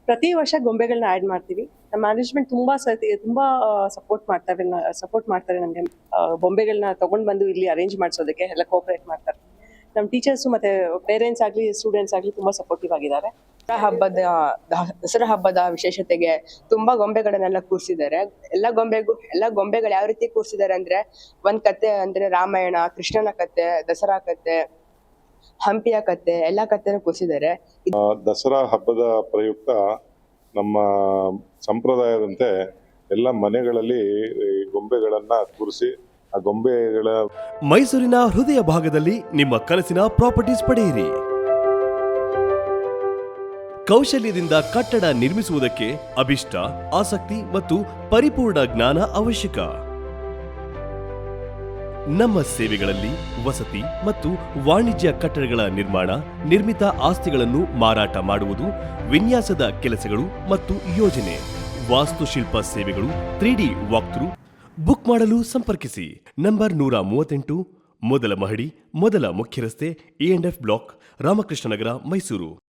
ಪ್ರತಿ ವರ್ಷ ಗೊಂಬೆಗಳನ್ನ ಆ್ಯಡ್ ಮಾಡ್ತೀವಿ. ನಮ್ಮ ಮ್ಯಾನೇಜ್ಮೆಂಟ್ ತುಂಬಾ ಸಪೋರ್ಟ್ ಮಾಡ್ತಾರೆ ನಮಗೆ. ಬೊಂಬೆಗಳನ್ನ ತಗೊಂಡ್ ಬಂದು ಇಲ್ಲಿ ಅರೇಂಜ್ ಮಾಡಿಸೋದಕ್ಕೆ ಎಲ್ಲ ಕೋಆಪರೇಟ್ ಮಾಡ್ತಾರೆ. ನಮ್ಮ ಟೀಚರ್ಸ್ ಮತ್ತೆ ಪೇರೆಂಟ್ಸ್ ಆಗಲಿ ಸ್ಟೂಡೆಂಟ್ಸ್ ಆಗಲಿ ತುಂಬಾ ಸಪೋರ್ಟಿವ್ ಆಗಿದ್ದಾರೆ. ದಸರಾ ಹಬ್ಬದ ವಿಶೇಷತೆಗೆ ತುಂಬಾ ಗೊಂಬೆಗಳನ್ನೆಲ್ಲ ಕೂರಿಸಿದ್ದಾರೆ. ಎಲ್ಲ ಗೊಂಬೆಗಳು ಯಾವ ರೀತಿ ಕೂರಿಸಿದ್ದಾರೆ ಅಂದ್ರೆ, ಒಂದ್ ಕತೆ ಅಂದ್ರೆ ರಾಮಾಯಣ, ಕೃಷ್ಣನ ಕತೆ, ದಸರಾ ಕತೆ, ಹಂಪಿಯ ಕತೆ, ಎಲ್ಲಾ ಕತೆನೂ ಕೂರಿಸಿದ್ದಾರೆ. ದಸರಾ ಹಬ್ಬದ ಪ್ರಯುಕ್ತ ನಮ್ಮ ಸಂಪ್ರದಾಯದಂತೆ ಎಲ್ಲ ಮನೆಗಳಲ್ಲಿ ಗೊಂಬೆಗಳನ್ನ ಕೂರಿಸಿ ಆ ಗೊಂಬೆಗಳ ಮೈಸೂರಿನ ಹೃದಯ ಭಾಗದಲ್ಲಿ ನಿಮ್ಮ ಕನಸಿನ ಪ್ರಾಪರ್ಟೀಸ್ ಪಡೆಯಿರಿ. ಕೌಶಲ್ಯದಿಂದ ಕಟ್ಟಡ ನಿರ್ಮಿಸುವುದಕ್ಕೆ ಅಭಿಷ್ಟ, ಆಸಕ್ತಿ ಮತ್ತು ಪರಿಪೂರ್ಣ ಜ್ಞಾನ ಅವಶ್ಯಕ. ನಮ್ಮ ಸೇವೆಗಳಲ್ಲಿ ವಸತಿ ಮತ್ತು ವಾಣಿಜ್ಯ ಕಟ್ಟಡಗಳ ನಿರ್ಮಾಣ, ನಿರ್ಮಿತ ಆಸ್ತಿಗಳನ್ನು ಮಾರಾಟ ಮಾಡುವುದು, ವಿನ್ಯಾಸದ ಕೆಲಸಗಳು ಮತ್ತು ಯೋಜನೆ, ವಾಸ್ತುಶಿಲ್ಪ ಸೇವೆಗಳು, 3D ವಾಕ್ಥ್ರೂ. ಬುಕ್ ಮಾಡಲು ಸಂಪರ್ಕಿಸಿ. ನಂಬರ್ 138, ಮೊದಲ ಮಹಡಿ, ಮೊದಲ ಮುಖ್ಯ ರಸ್ತೆ, E&F ಬ್ಲಾಕ್, ರಾಮಕೃಷ್ಣ ನಗರ, ಮೈಸೂರು.